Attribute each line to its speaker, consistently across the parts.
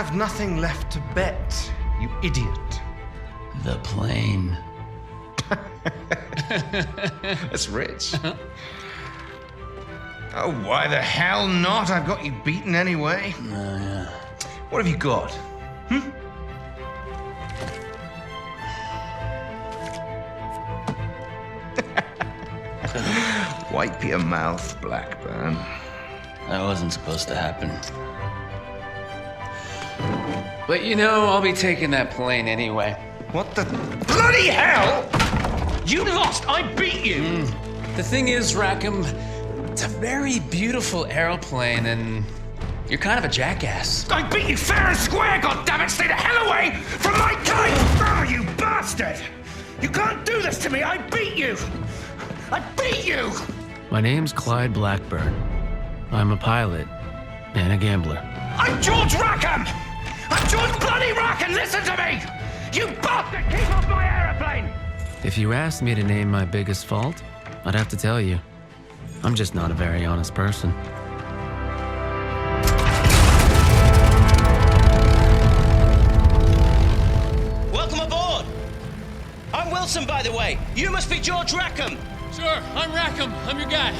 Speaker 1: have nothing left to bet, you idiot.
Speaker 2: The plane.
Speaker 1: That's rich. Oh, why the hell not? I've got you beaten anyway.
Speaker 2: Yeah.
Speaker 1: What have you got? Wipe your mouth, Blackburn.
Speaker 2: That wasn't supposed to happen. But you know, I'll be taking that plane anyway.
Speaker 1: What the bloody hell? You lost! I beat you!
Speaker 2: The thing is, Rackham, it's a very beautiful aeroplane, and you're kind of a jackass.
Speaker 1: I beat you fair and square, goddammit! Stay the hell away from my kite! Oh, you bastard! You can't do this to me! I beat you! I beat you!
Speaker 3: My name's Clyde Blackburn. I'm a pilot and a gambler.
Speaker 1: I'm George Rackham! I'm George bloody Rackham! Listen to me! You bastard! Keep off my aeroplane!
Speaker 3: If you asked me to name my biggest fault, I'd have to tell you, I'm just not a very honest person.
Speaker 4: Welcome aboard! I'm Wilson, by the way. You must be George Rackham.
Speaker 5: Sure, I'm Rackham. I'm your guy.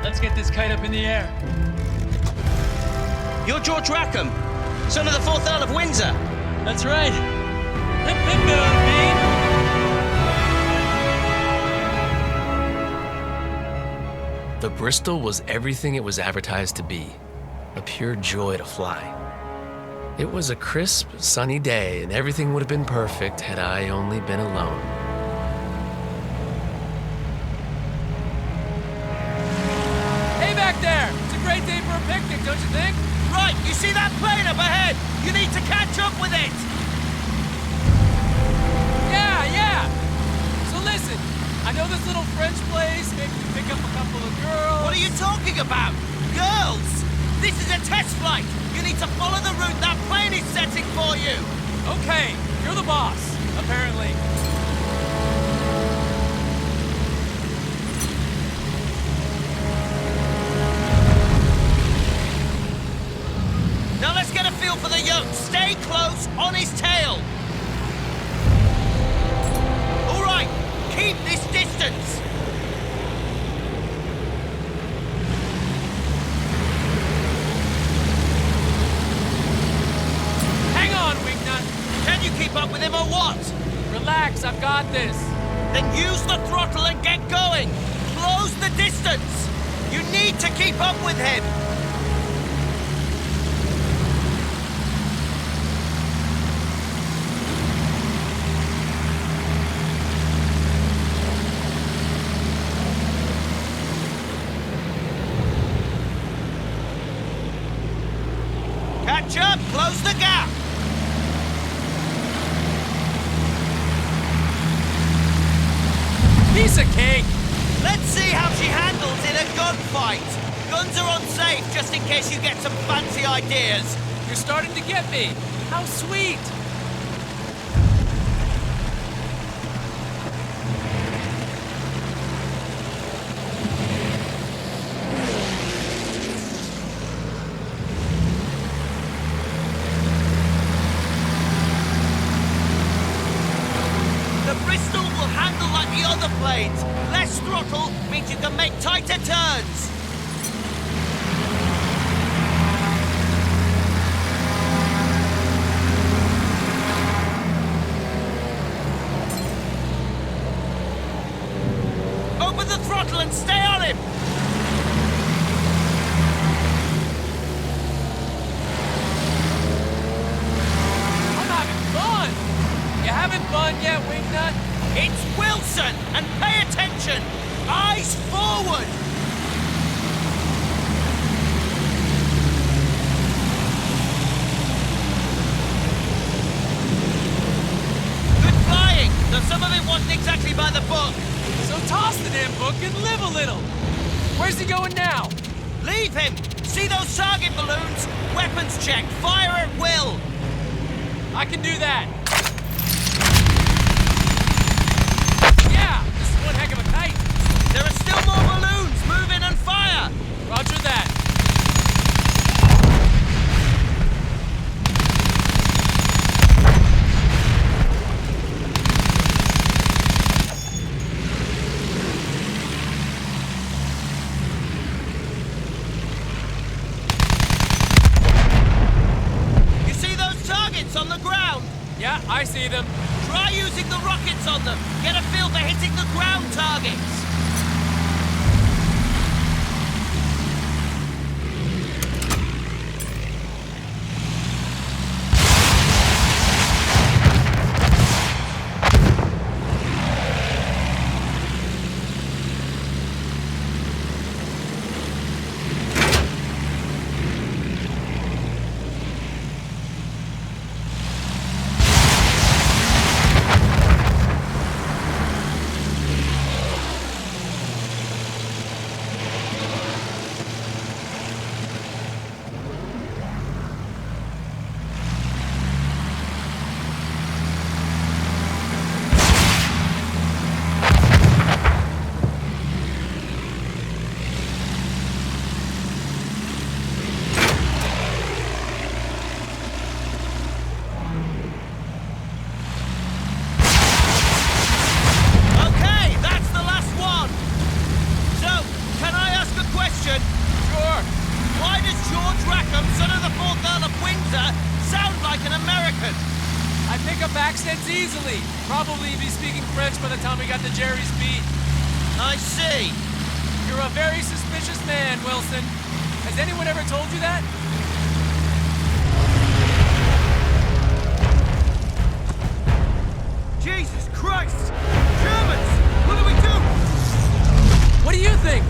Speaker 5: Let's get this kite up in the air.
Speaker 4: You're George Rackham, son of the 4th Earl of Windsor.
Speaker 5: That's right.
Speaker 3: The Bristol was everything it was advertised to be, a pure joy to fly. It was a crisp, sunny day, and everything would have been perfect had I only been alone.
Speaker 5: Hey back there! It's a great day for a picnic, don't you think?
Speaker 4: Right, you see that plane up ahead? You need to catch up with it.
Speaker 5: Yeah. So listen, I know this little French place. Maybe we pick up a couple of girls.
Speaker 4: What are you talking about? Girls! This is a test flight. You need to follow the route that plane is setting for you.
Speaker 5: Okay, you're the boss, apparently.
Speaker 4: Now let's get a feel for the yoke. Stay close on his tail. All right, keep this distance.
Speaker 5: Hang on, Wingnut.
Speaker 4: Can you keep up with him or what?
Speaker 5: Relax, I've got this.
Speaker 4: Then use the throttle and get going. Close the distance. You need to keep up with him. Catch up, close the gap.
Speaker 5: Piece of cake.
Speaker 4: Let's see how she handles in a gunfight. Guns are unsafe just in case you get some fancy ideas.
Speaker 5: You're starting to get me. How sweet.
Speaker 4: The Bristol will handle like the other planes. Less throttle means you can make tighter turns. Open the throttle and stay on him.
Speaker 5: I'm having fun. You having fun yet, Wingnut?
Speaker 4: It's Wilson, and pay attention. Eyes forward. Good flying, though some of it wasn't exactly by the book.
Speaker 5: So toss the damn book and live a little. Where's he going now?
Speaker 4: Leave him. See those target balloons? Weapons check. Fire at will.
Speaker 5: I can do that. Yeah, this is one heck of a kite. Yeah, I see them.
Speaker 4: Try using the rockets on them. Get a feel for hitting the ground targets.
Speaker 5: Accents easily. Probably be speaking French by the time we got to Jerry's beat.
Speaker 4: I see.
Speaker 5: You're a very suspicious man, Wilson. Has anyone ever told you that?
Speaker 4: Jesus Christ! Germans! What do we do?
Speaker 5: What do you think?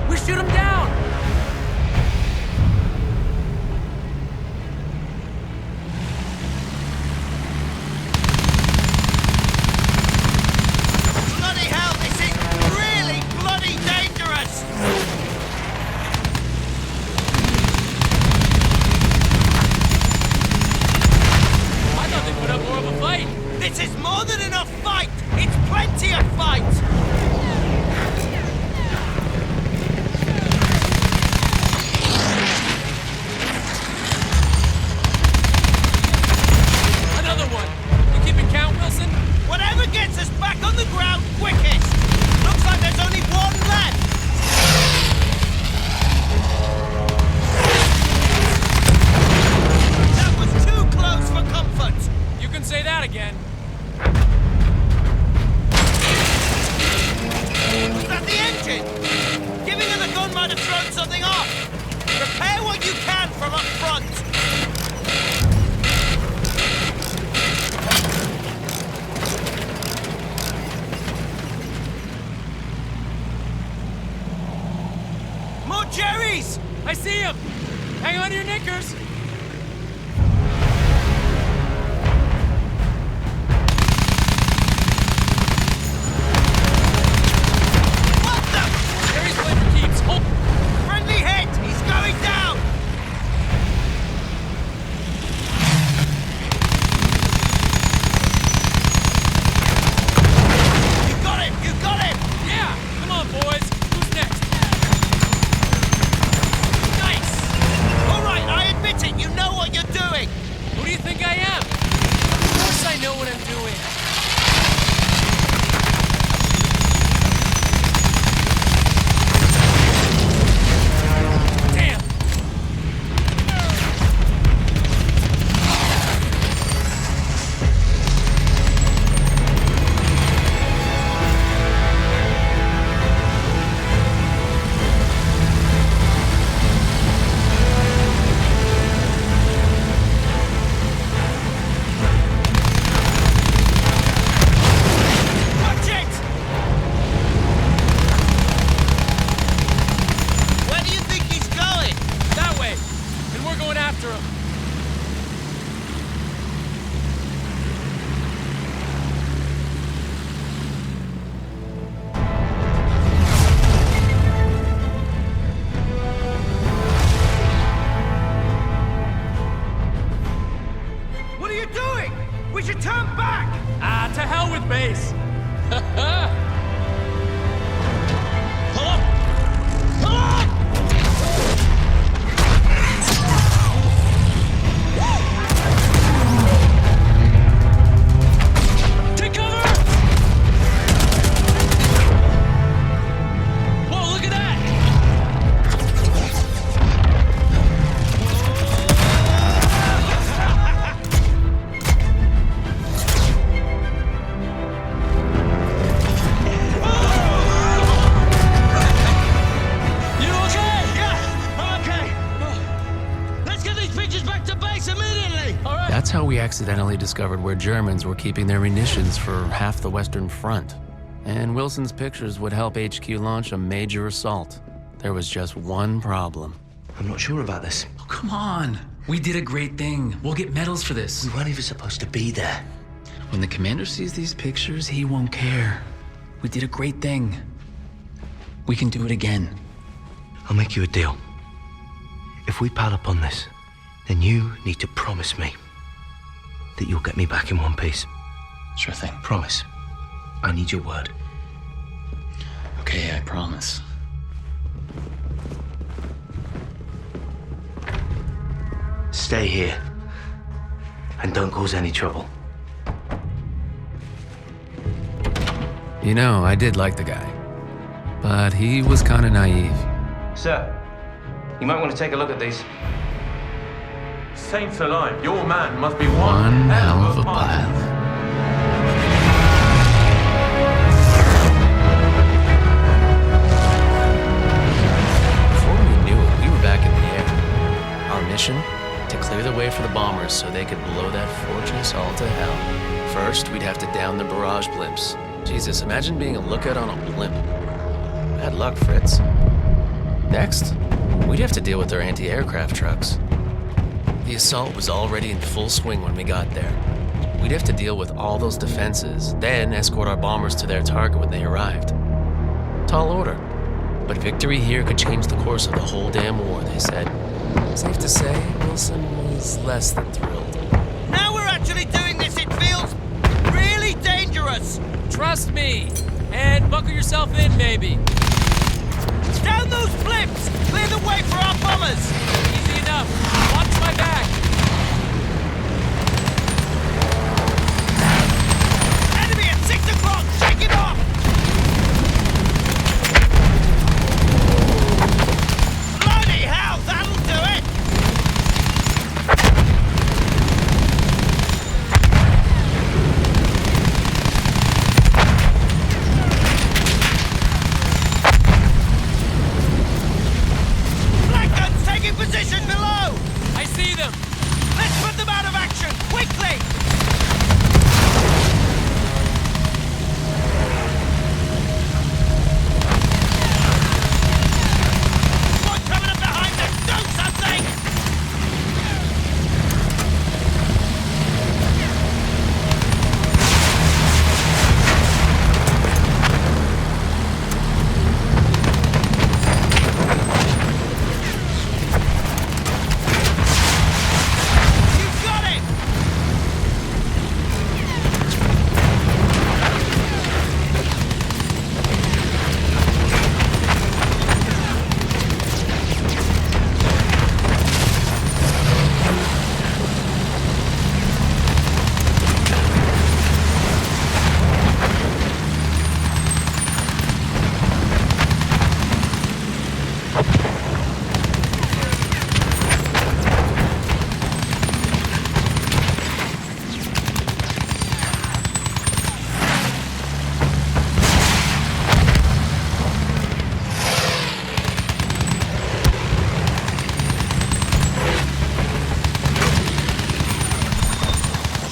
Speaker 5: We shoot them down!
Speaker 4: Bloody hell, this is really bloody dangerous!
Speaker 5: I thought they put up more of a fight.
Speaker 4: This is more than enough fight! It's plenty of fight!
Speaker 5: Another one. You keeping count, Wilson?
Speaker 4: Whatever gets us back on the ground quickest! Looks like there's only one left! That was too close for comfort!
Speaker 5: You can say that again.
Speaker 4: Was that the engine? Giving her the gun might have thrown something off! Repair what you can from up front! More Jerry's!
Speaker 5: I see him! Hang on to your knickers!
Speaker 4: What the?
Speaker 5: Jerry's playing for keeps. Hold.
Speaker 4: Friendly hit! He's going down! You got him! You got him!
Speaker 5: Yeah! Come on, boys. Who's next? Nice!
Speaker 4: All right, I admit it. You know what you're doing.
Speaker 5: Who do you think I am? Of course I know what I'm doing. Damn!
Speaker 4: Watch it! Where do you think he's going?
Speaker 5: That way! And we're going after him.
Speaker 4: What are you doing? We should turn back!
Speaker 5: Ah, to hell with base!
Speaker 4: Pull up! Pull up!
Speaker 5: Take cover! Whoa, look at that!
Speaker 3: That's how we accidentally discovered where Germans were keeping their munitions for half the Western Front. And Wilson's pictures would help HQ launch a major assault. There was just one problem.
Speaker 6: I'm not sure about this.
Speaker 2: Oh, come on. We did a great thing. We'll get medals for this.
Speaker 6: We weren't even supposed to be there.
Speaker 2: When the commander sees these pictures, he won't care. We did a great thing. We can do it again.
Speaker 6: I'll make you a deal. If we pile up on this, then you need to promise me that you'll get me back in one piece.
Speaker 2: Sure thing.
Speaker 6: Promise. I need your word.
Speaker 2: Okay, I promise.
Speaker 6: Stay here. And don't cause any trouble.
Speaker 3: You know, I did like the guy. But he was kind of naive.
Speaker 6: Sir, you might want to take a look at these.
Speaker 7: Saints alive, your man must be
Speaker 3: One hell of a pilot. Before we knew it, we were back in the air. Our mission? To clear the way for the bombers so they could blow that fortress all to hell. First, we'd have to down the barrage blimps. Jesus, imagine being a lookout on a blimp. Bad luck, Fritz. Next, we'd have to deal with their anti-aircraft trucks. The assault was already in full swing when we got there. We'd have to deal with all those defenses, then escort our bombers to their target when they arrived. Tall order. But victory here could change the course of the whole damn war, they said. Safe to say, Wilson was less than thrilled.
Speaker 4: Now we're actually doing this, it feels really dangerous!
Speaker 5: Trust me. And buckle yourself in, maybe.
Speaker 4: Down those flips! Clear the way for our bombers!
Speaker 5: Easy enough. Watch my back.
Speaker 4: Enemy at 6 o'clock! Shake it off! Bloody hell, that'll do it! Black guns taking position below!
Speaker 5: I see them.
Speaker 4: Let's put them out of action, quickly! One coming up behind us! Do something! You've got it!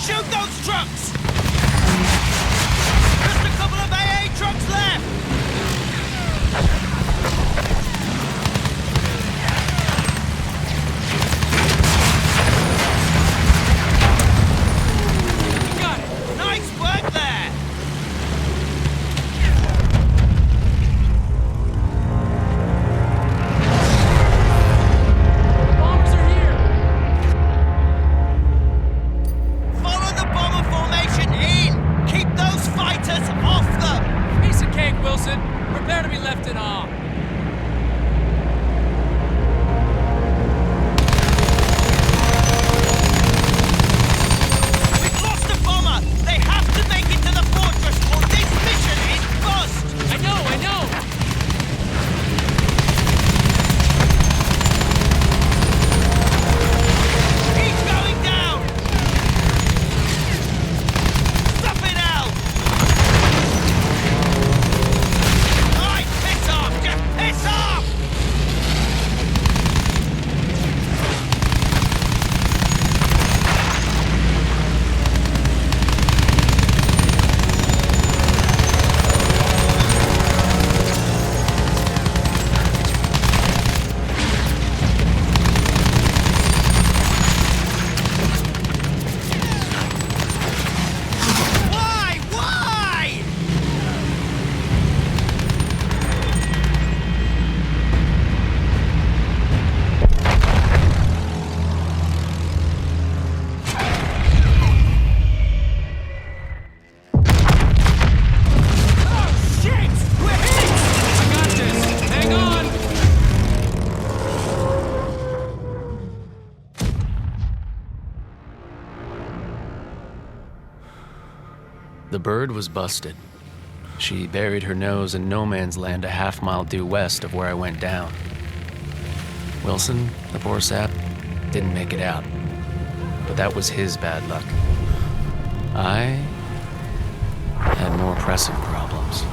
Speaker 4: Shoot those trucks! Just a couple of AA trucks left!
Speaker 5: Got it.
Speaker 4: Nice work there!
Speaker 5: Bombers are here.
Speaker 4: Follow the bomber formation!
Speaker 3: The bird was busted. She buried her nose in no man's land a half-mile due west of where I went down. Wilson, the poor sap, didn't make it out. But that was his bad luck. I had more pressing problems.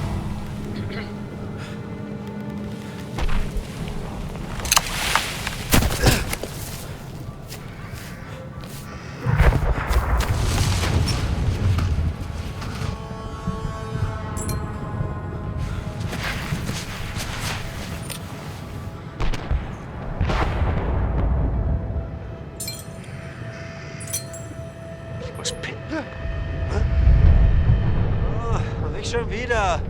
Speaker 8: Nicht schon wieder.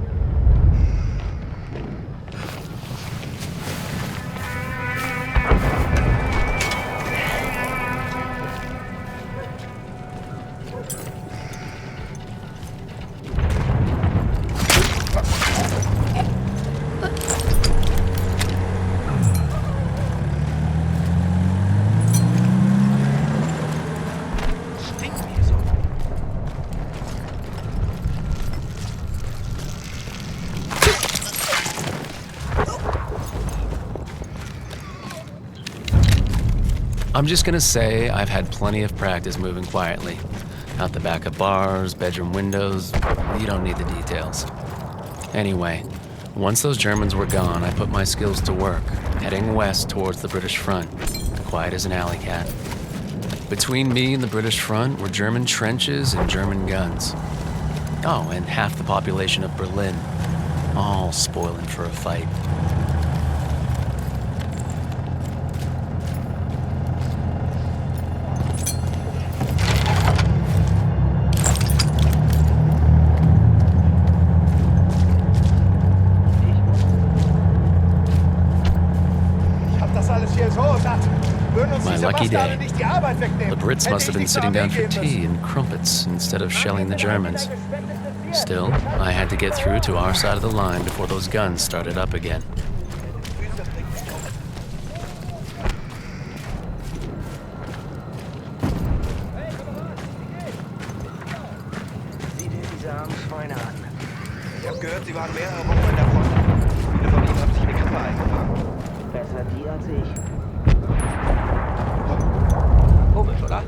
Speaker 3: I'm just gonna say I've had plenty of practice moving quietly. Out the back of bars, bedroom windows, you don't need the details. Anyway, once those Germans were gone, I put my skills to work, heading west towards the British front, quiet as an alley cat. Between me and the British front were German trenches and German guns. Oh, and half the population of Berlin, all spoiling for a fight. My lucky day. The Brits must have been sitting down for tea and crumpets instead of shelling the Germans. Still, I had to get through to our side of the line before those guns started up again.
Speaker 6: Sieh dir diese armen Schweine an. Ich hab gehört, sie waren mehrere Wochen an der Front. Viele von ihnen haben sich eine Kappe eingefangen. Besser die als ich. Komisch, oder?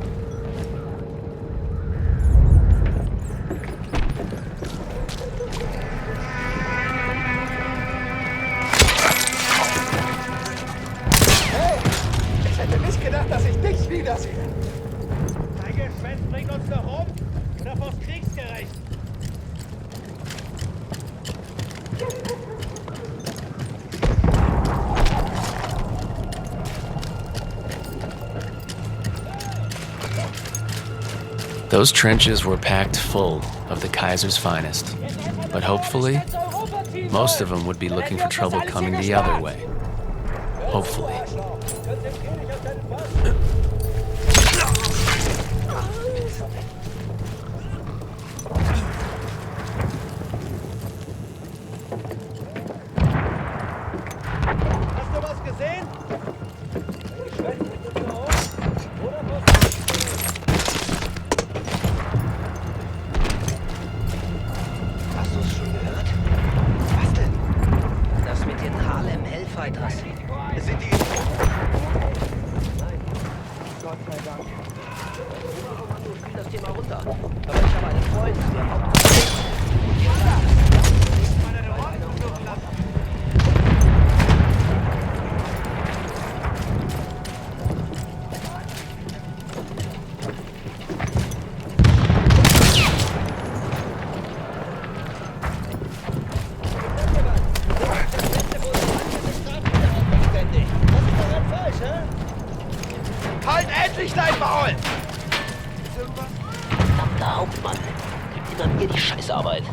Speaker 1: Hey! Ich hätte nicht gedacht, dass ich dich wiedersehe.
Speaker 4: Dein Gespenst bringt uns doch um oder vors Kriegsgericht.
Speaker 3: Those trenches were packed full of the Kaiser's finest, but hopefully, most of them would be looking for trouble coming the other way. Hopefully.
Speaker 4: Hast du was gesehen?
Speaker 6: Hast du es schon gehört? Was denn? Das mit den Harlem Hellfighters. Sind die... Nein. Gott sei Dank. Spiel das Thema runter. Aber ich habe einen Freund, der
Speaker 1: Halt endlich dein Maul!
Speaker 6: verdammter Hauptmann. Gibt immer mir die Scheißarbeit.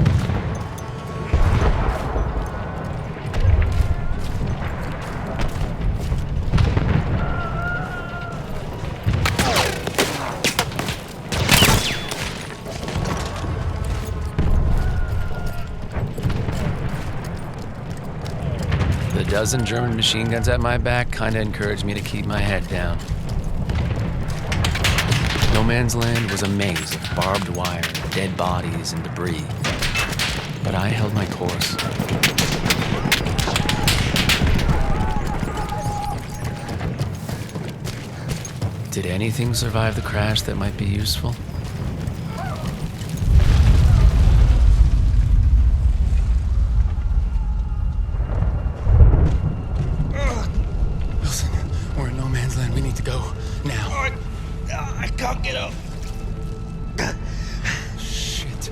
Speaker 3: The dozen German machine guns at my back kinda encouraged me to keep my head down. No Man's Land was a maze of barbed wire, dead bodies, and debris. But I held my course. Did anything survive the crash that might be useful?
Speaker 2: Wilson, we're in No Man's Land. We need to go now.
Speaker 1: I can't get up.
Speaker 2: Shit.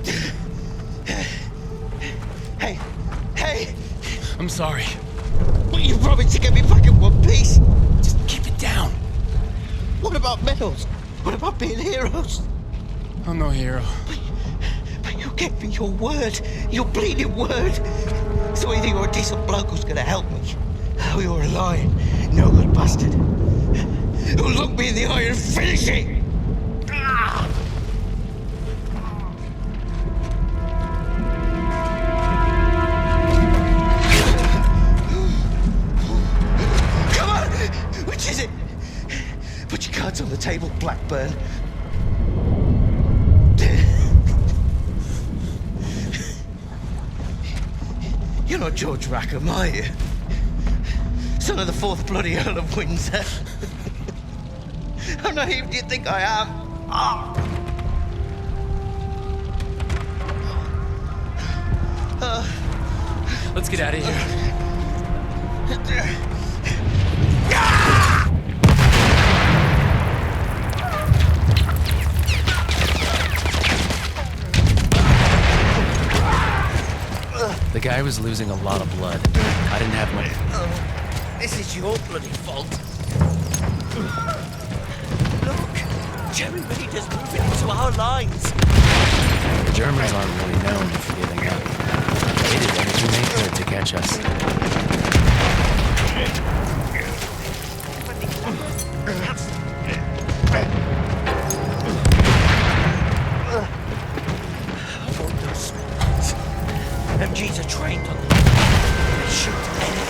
Speaker 6: Hey!
Speaker 2: I'm sorry.
Speaker 6: Well, you promised to get me back in one piece.
Speaker 2: Just keep it down.
Speaker 6: What about medals? What about being heroes?
Speaker 2: I'm no hero.
Speaker 6: But you gave me your word. Your bleeding word. So either you're a decent bloke who's gonna help me, or you're a lying, no good bastard who'll look me in the eye and finish it. Come on! Which is it? Put your cards on the table, Blackburn. You're not George Rackham, are you? Son of the fourth bloody Earl of Windsor. How naive do you think I am?
Speaker 2: Let's get out of here.
Speaker 3: The guy was losing a lot of blood. I didn't have much.
Speaker 6: This is your bloody fault. Look, Jerry Reeder's moving into our lines.
Speaker 3: The Germans aren't really known for giving up. They did everything they could to catch us.
Speaker 6: MGs are trained on them. They shoot anything.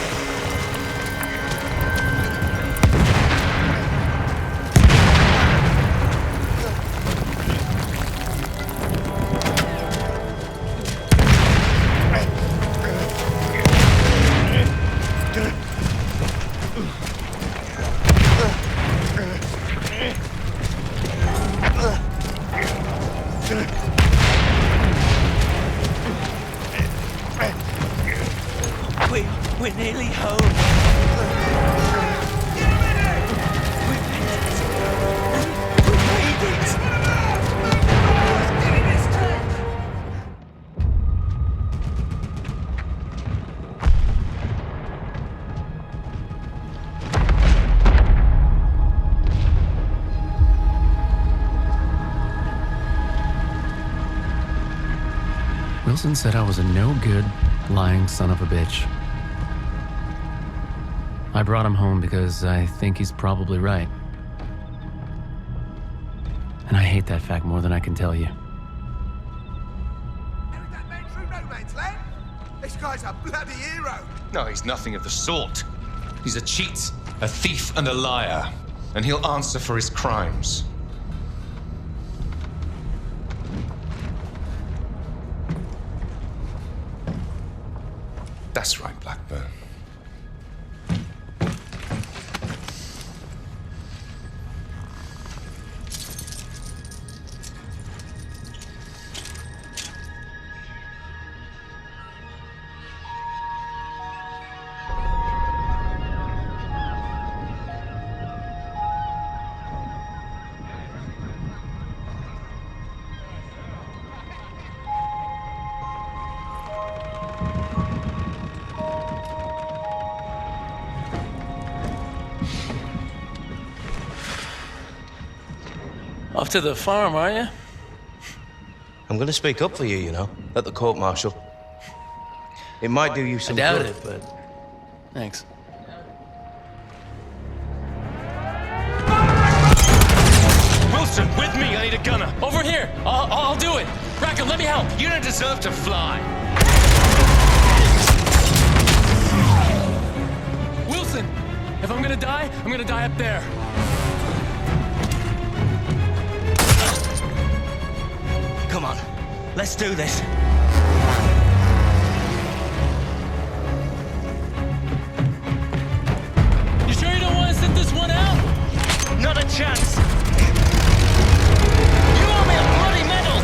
Speaker 6: We're nearly home. We made it.
Speaker 3: Wilson said I was a no-good, lying son of a bitch. I brought him home because I think he's probably right. And I hate that fact more than I can tell you.
Speaker 9: Carried that man through No Man's Land? This guy's a bloody hero.
Speaker 1: No, he's nothing of the sort. He's a cheat, a thief, and a liar. And he'll answer for his crimes. That's right, Blackburn.
Speaker 2: Off to the farm, are you?
Speaker 10: I'm gonna speak up for you, you know, at the court-martial. It might do you some
Speaker 2: I doubt
Speaker 10: good,
Speaker 2: it.
Speaker 10: but...
Speaker 2: Thanks.
Speaker 1: Wilson, with me! I need a gunner!
Speaker 2: Over here! I'll do it! Rackham, let me help!
Speaker 1: You don't deserve to fly!
Speaker 2: Wilson! If I'm gonna die up there.
Speaker 6: Let's do this.
Speaker 5: You sure you don't want to sit this one out?
Speaker 6: Not a chance. You owe me a bloody medal.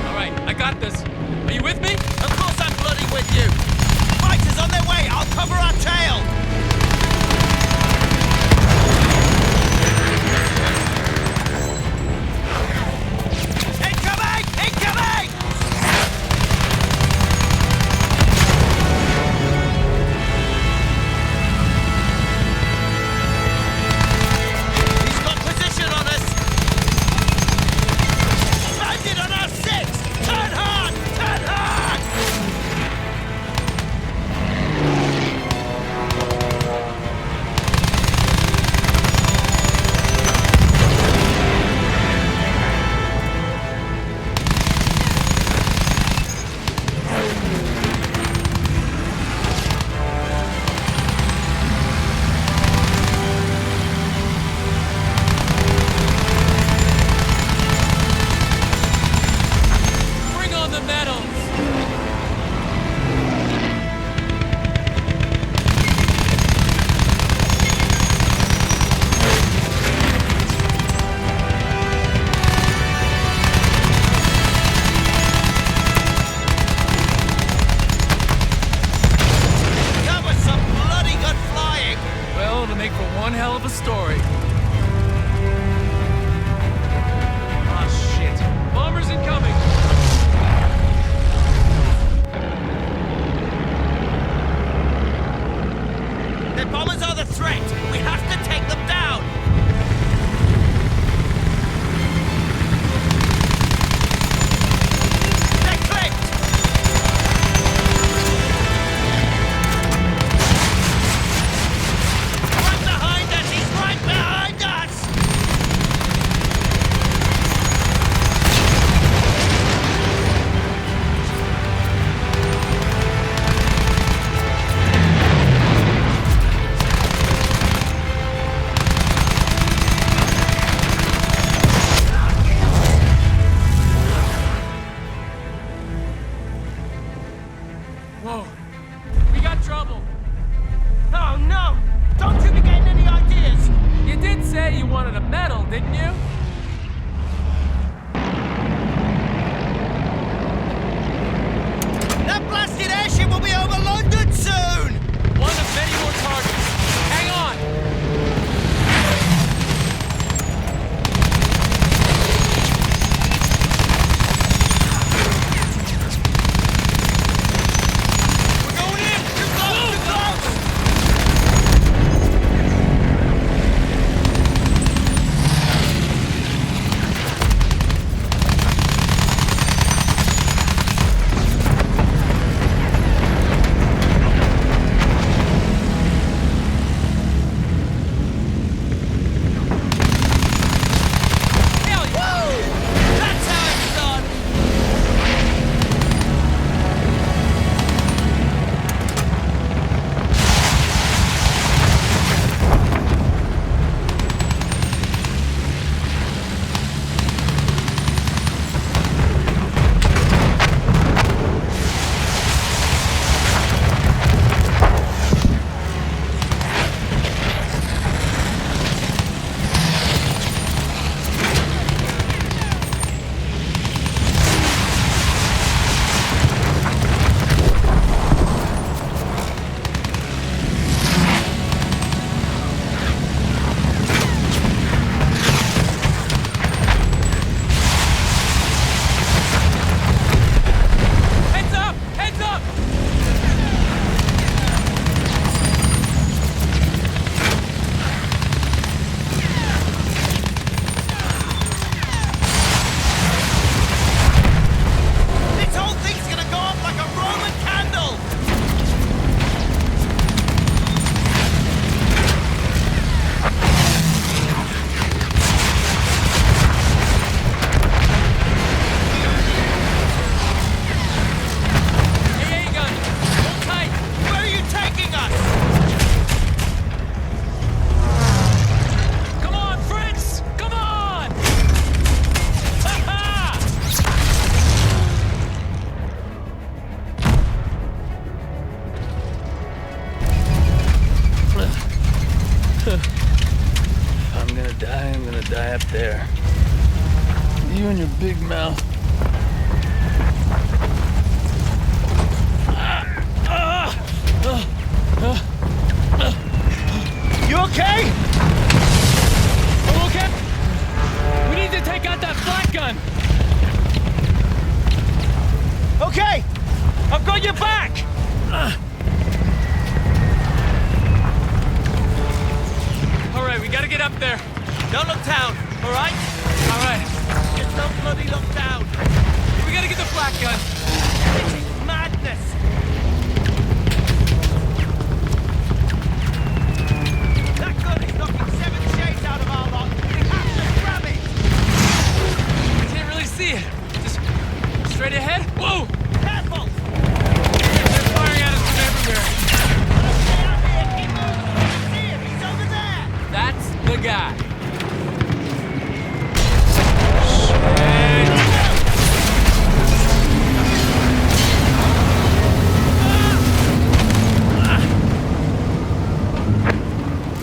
Speaker 5: All right, I got this. Are you with me?
Speaker 4: Of course I'm bloody with you! Fighters on their way! I'll cover our tail! Incoming! Incoming! He's got position on us! Landed on our six! Turn hard! Turn hard!
Speaker 5: Bring on the medals!
Speaker 4: That was some bloody good flying!
Speaker 5: Well, it'll make for one hell of a story. Ah, shit. Bombers incoming!
Speaker 4: The bombers are the threat! We have to take them down! They're clipped! Right behind us! He's right behind us!
Speaker 5: Whoa. We got trouble.
Speaker 4: Oh no! Don't you be getting any ideas!
Speaker 5: You did say you wanted a medal, didn't you?
Speaker 4: That blasted airship will be over London soon!
Speaker 5: One of many more targets. Hang on!
Speaker 4: We're going in! Too close! Too close!
Speaker 2: that there. You and your big mouth.
Speaker 5: You okay? I'm okay. We need to take out that flat gun. Okay, I've got your back. All right, we gotta get up there.
Speaker 4: Don't look down, all right?
Speaker 5: All right,
Speaker 4: Just don't bloody look down.
Speaker 5: we gotta get the flat gun.
Speaker 4: This is madness. That gun is knocking 7 shades out of our lot. We have to grab it.
Speaker 5: I can't really see it. Just straight ahead. Whoa!
Speaker 4: Careful.
Speaker 5: They're firing at us from everywhere.
Speaker 4: Stay out here. Keep moving. I can see him. He's over there.
Speaker 5: That's the guy.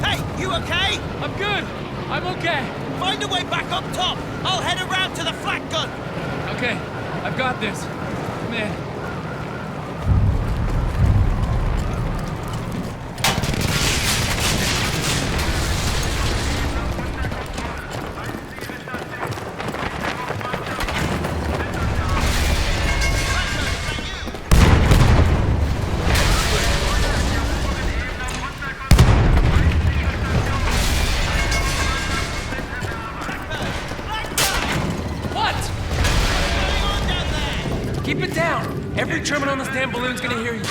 Speaker 4: Hey, you okay?
Speaker 5: I'm good. I'm okay.
Speaker 4: Find a way back up top. I'll head around to the flat gun.
Speaker 5: Okay, I've got this. Man. What? Keep it down. Every German on this damn balloon's gonna hear you.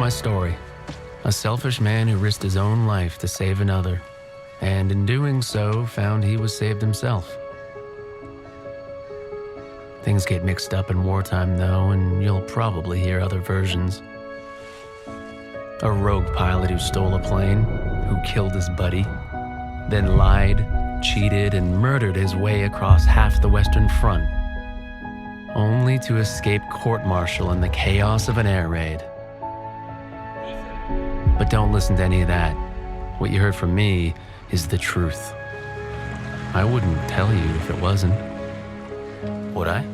Speaker 3: my story. A selfish man who risked his own life to save another, and in doing so, found he was saved himself. Things get mixed up in wartime, though, and you'll probably hear other versions. A rogue pilot who stole a plane, who killed his buddy, then lied, cheated, and murdered his way across half the Western Front, only to escape court-martial in the chaos of an air raid. But don't listen to any of that. What you heard from me is the truth. I wouldn't tell you if it wasn't. Would I?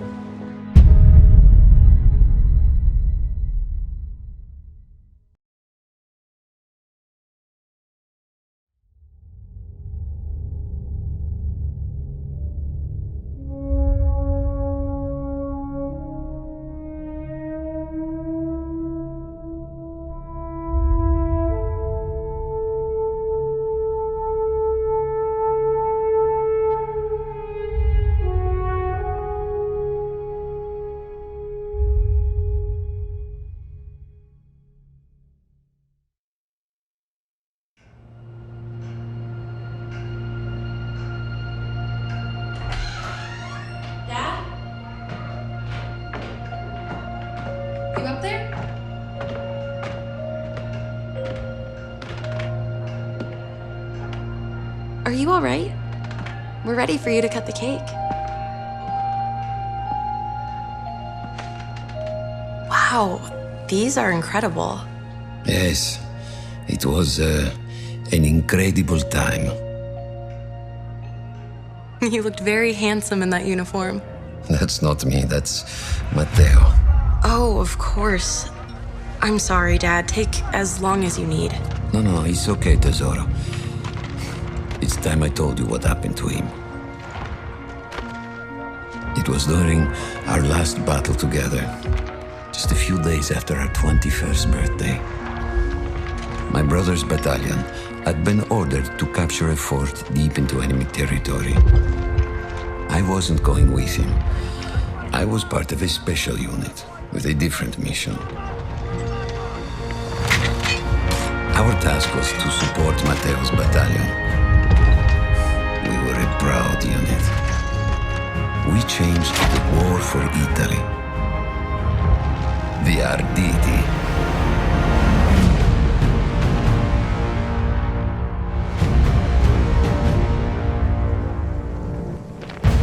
Speaker 11: You up there? Are you all right? We're ready for you to cut the cake. Wow, these are incredible.
Speaker 12: Yes, it was an incredible time.
Speaker 11: You looked very handsome in that uniform.
Speaker 12: That's not me, that's Matteo.
Speaker 11: Oh, of course. I'm sorry, Dad. Take as long as you need.
Speaker 12: No, it's okay, Tesoro. It's time I told you what happened to him. It was during our last battle together, just a few days after our 21st birthday. My brother's battalion had been ordered to capture a fort deep into enemy territory. I wasn't going with him. I was part of a special unit with a different mission. Our task was to support Matteo's battalion. We were a proud unit. We changed the war for Italy. The Arditi.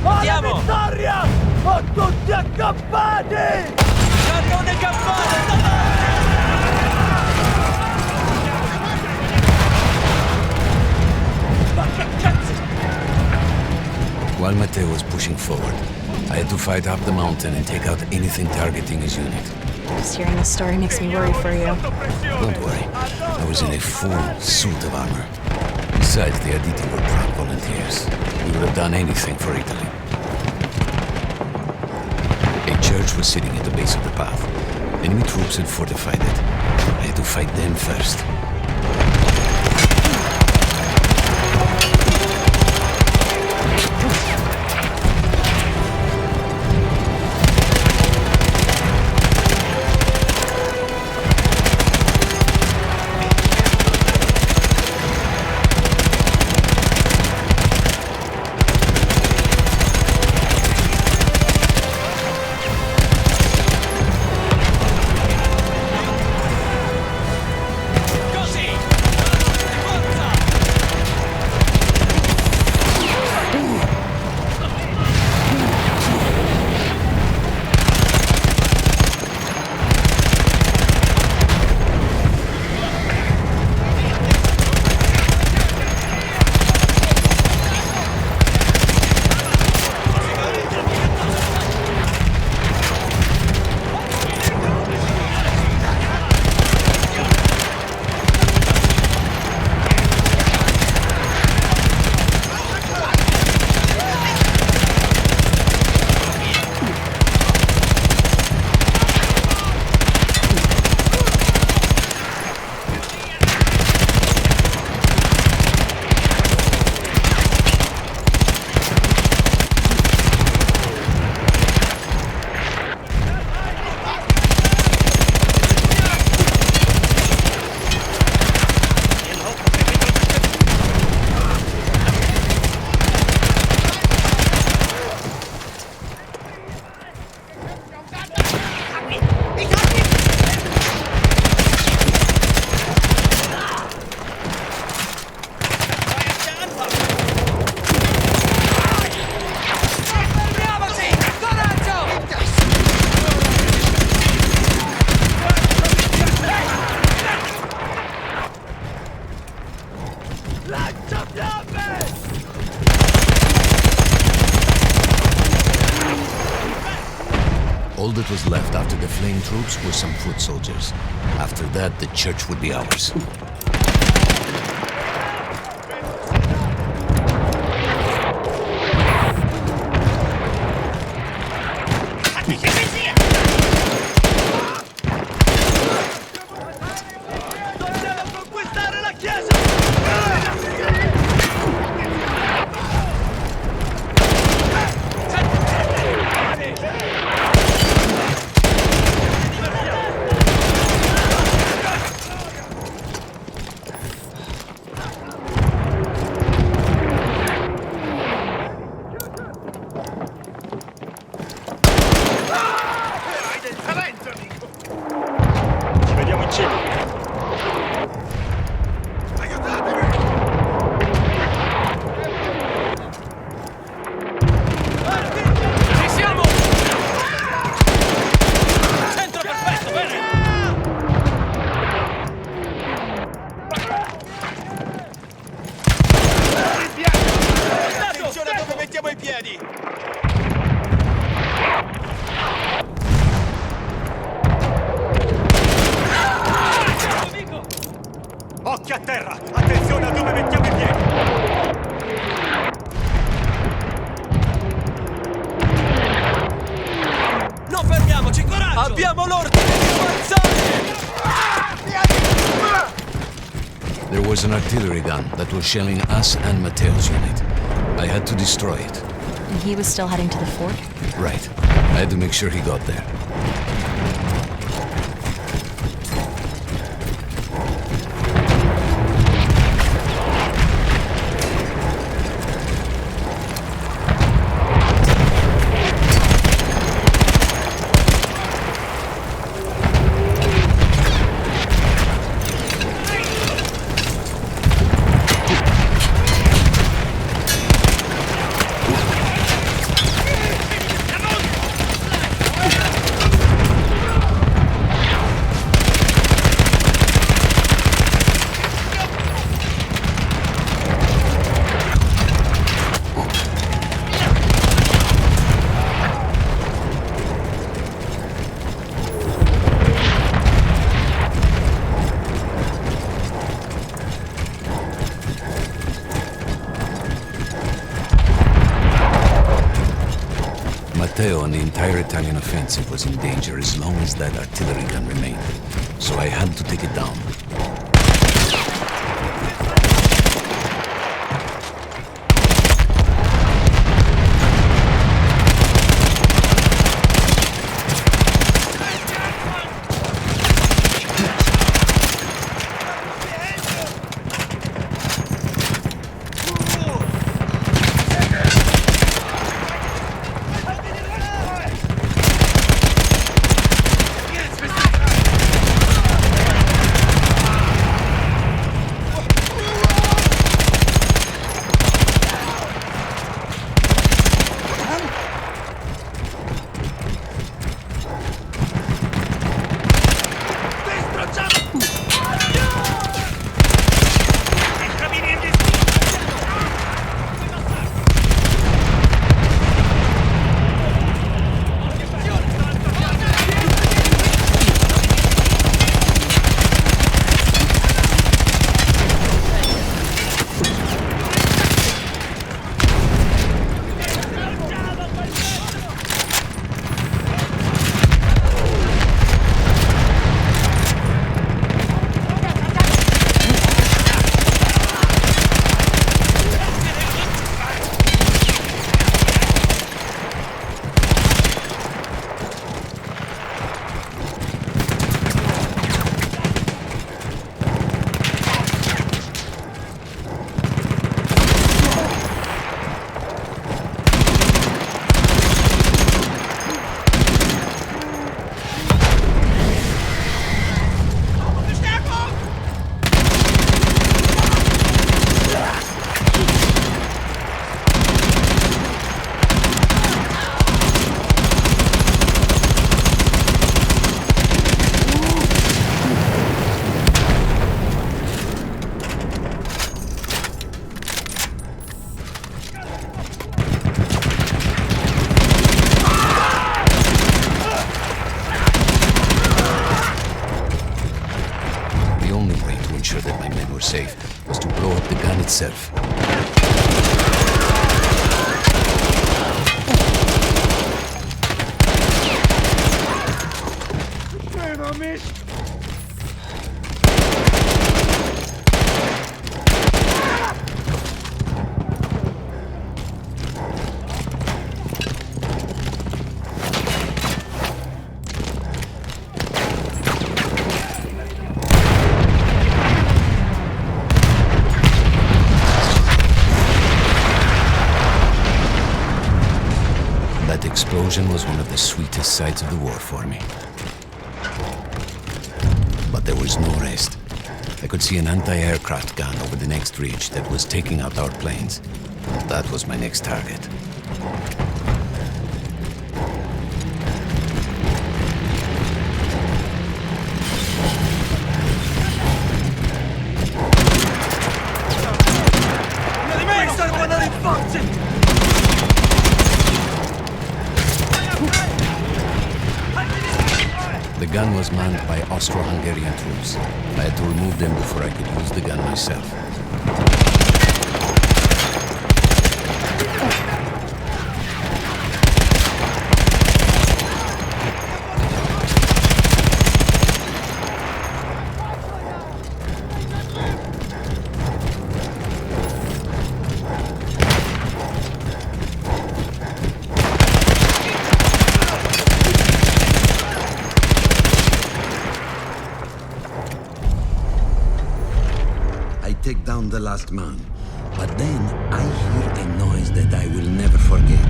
Speaker 4: Andiamo! Vittoria! O tutti accampati! Cannone campane!
Speaker 12: While Matteo was pushing forward, I had to fight up the mountain and take out anything targeting his unit.
Speaker 11: Just hearing this story makes me worry for you.
Speaker 12: Don't worry, I was in a full suit of armor. Besides, the Arditi were proud volunteers. We would have done anything for Italy. A church was sitting at the base of the path. Enemy troops had fortified it. I had to fight them first. All that was left after the fleeing troops were some foot soldiers. After that, the church would be ours.
Speaker 13: Occhi a terra! Attenzione a dove mettiamo i piedi!
Speaker 4: Non fermiamoci, coraggio!
Speaker 5: Abbiamo l'ordine di avanzare!
Speaker 12: There was an artillery gun that was shelling us and Matteo's unit. I had to destroy it.
Speaker 14: And he was still heading to the fort?
Speaker 12: Right. I had to make sure he got there. Matteo and the entire Italian offensive was in danger as long as that artillery gun remained. So I had to take it down. itself. That explosion was one of the sweetest sights of the war for me. But there was no rest. I could see an anti-aircraft gun over the next ridge that was taking out our planes. That was my next target. The gun was manned by Austro-Hungarian troops. I had to remove them before I could use the gun myself. Take down the last man, but then I hear a noise that I will never forget.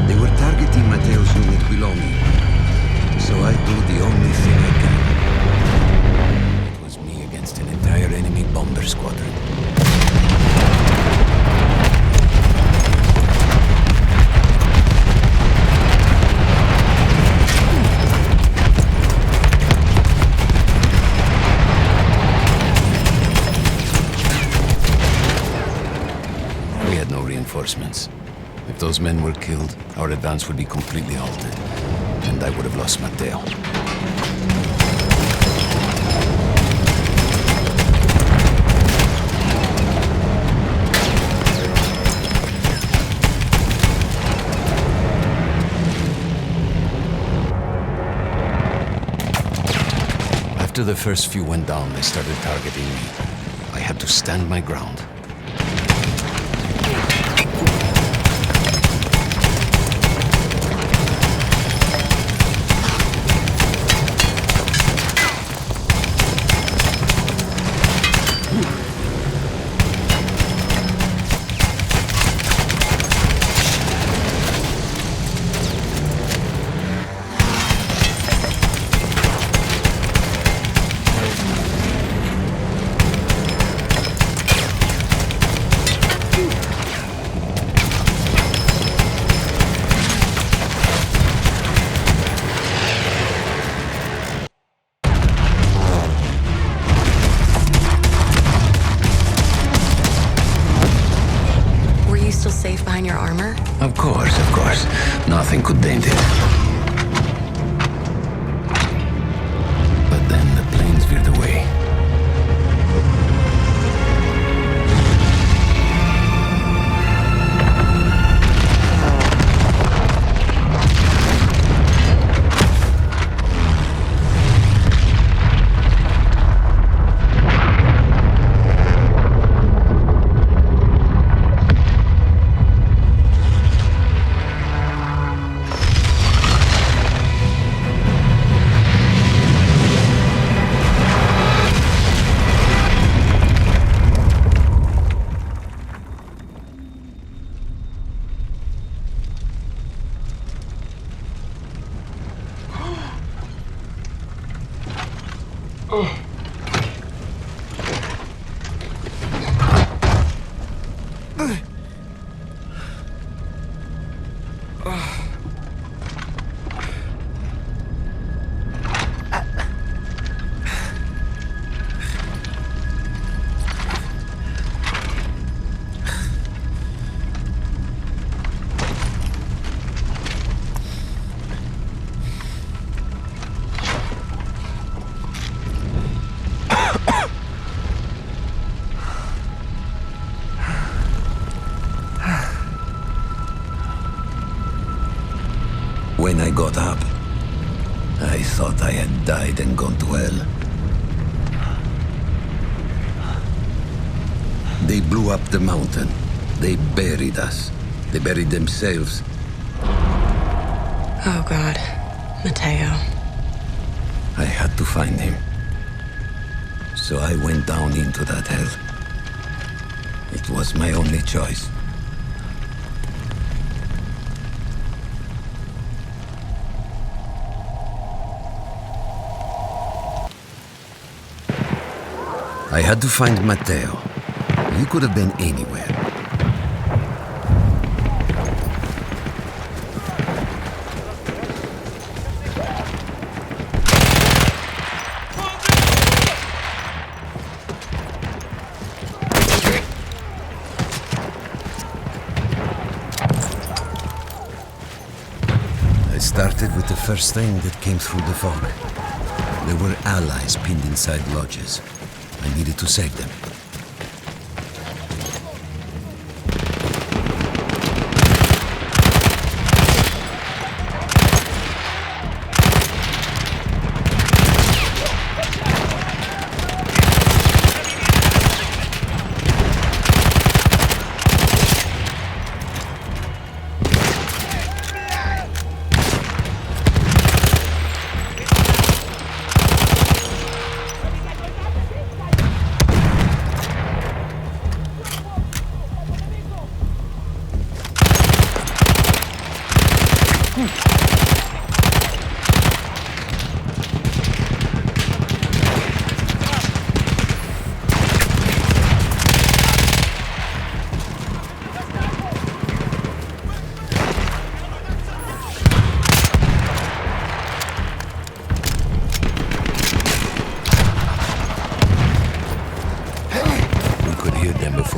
Speaker 12: They were targeting Matteo's unit below me, so I do the only thing I can. It was me against an entire enemy bomber squadron. Reinforcements. If those men were killed, our advance would be completely halted, and I would have lost Matteo. After the first few went down, they started targeting me. I had to stand my ground.
Speaker 11: Safe behind your armor?
Speaker 12: Of course. Nothing could dent it. But then the planes veered away. had died and gone to hell. They blew up the mountain. They buried us. They buried themselves.
Speaker 11: Oh, God. Mateo.
Speaker 12: I had to find him. So I went down into that hell. It was my only choice. I had to find Mateo. He could have been anywhere. I started with the first thing that came through the fog. There were allies pinned inside lodges. I needed to save them.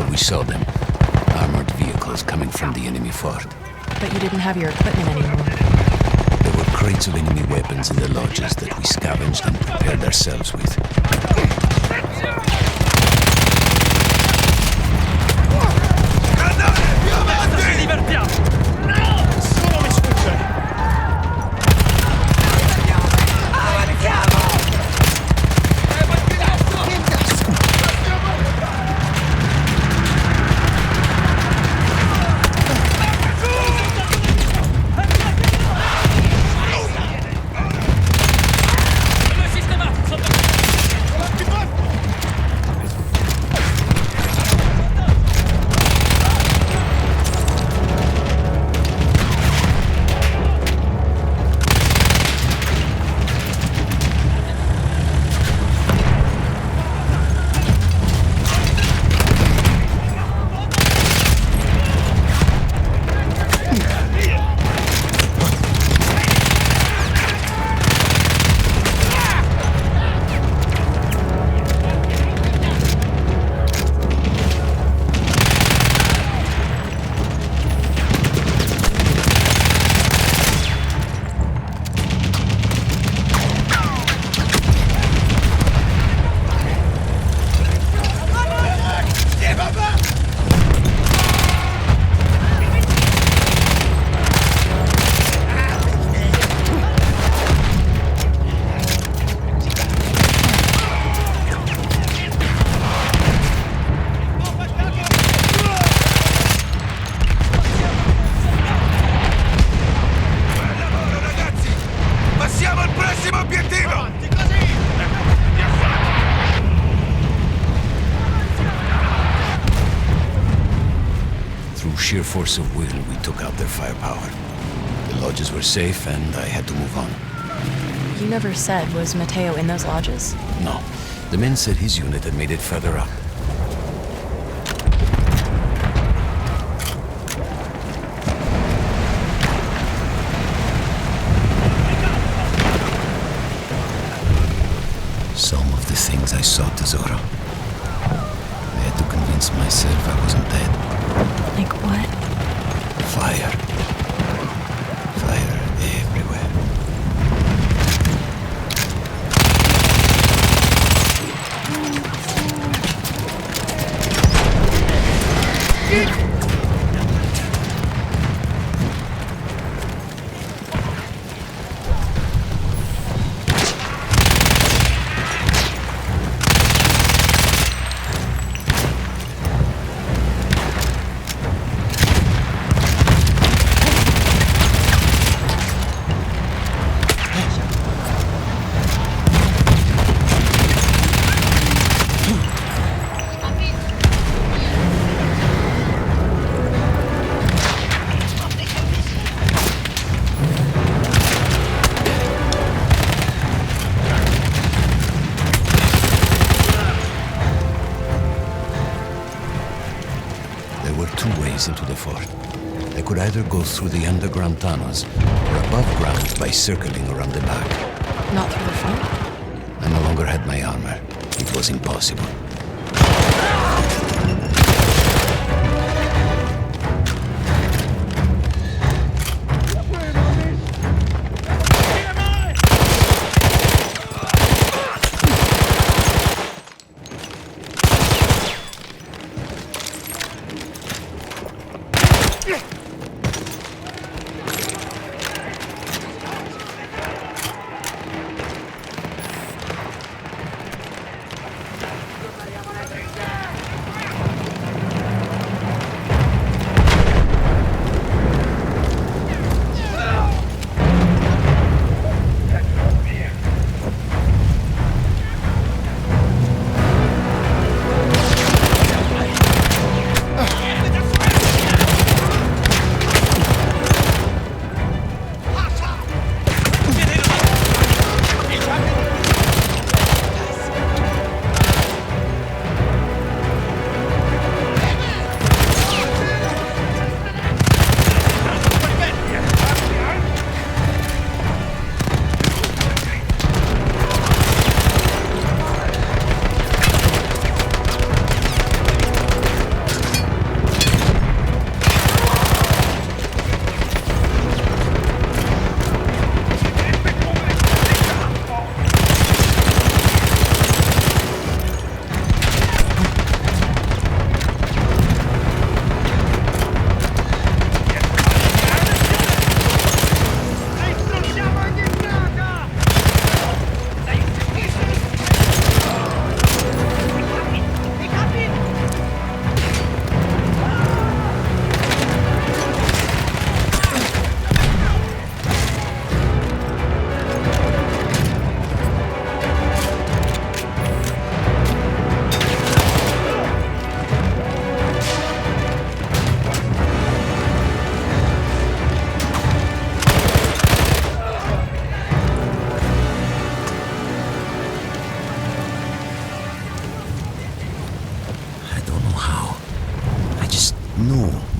Speaker 12: We saw them. Armored vehicles coming from the enemy fort.
Speaker 14: But you didn't have your equipment anymore.
Speaker 12: There were crates of enemy weapons in the lodges that we scavenged and prepared ourselves with. Sheer force of will, we took out their firepower. The lodges were safe, and I had to move on.
Speaker 14: You never said, was Mateo in those lodges?
Speaker 12: No. The men said his unit had made it further up. Some of the things I saw, Tesoro. I had to convince myself I wasn't dead.
Speaker 14: Like what?
Speaker 12: Fire. Fire everywhere. two ways into the fort. I could either go through the underground tunnels or above ground by circling around the back.
Speaker 14: Not through the front?
Speaker 12: I no longer had my armor. It was impossible.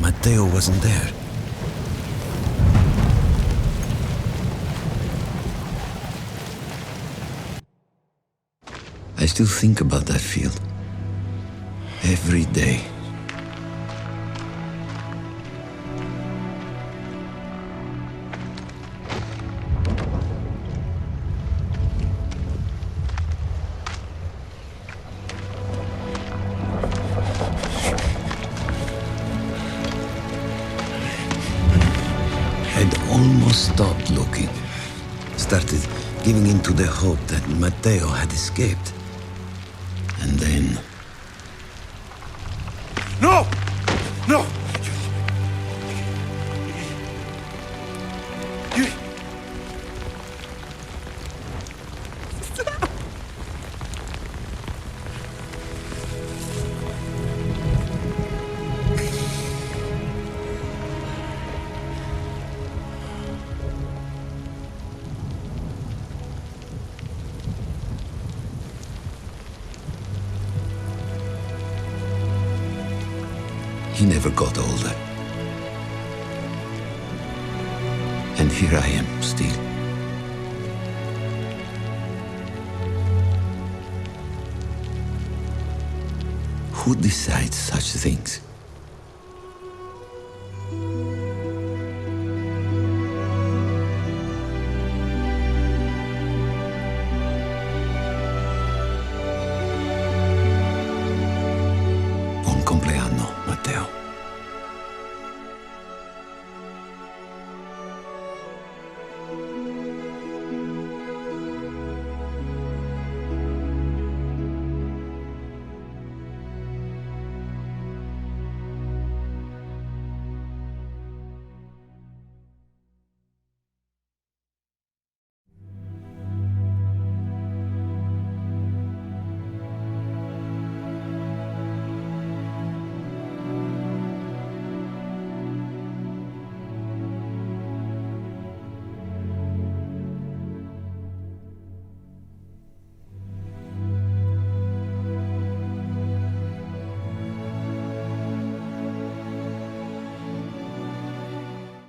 Speaker 12: Matteo wasn't there. I still think about that field. Every day. I'd almost stopped looking. Started giving in to the hope that Matteo had escaped. And then...
Speaker 9: No! No!
Speaker 12: He never got older. And here I am, still. Who decides such things?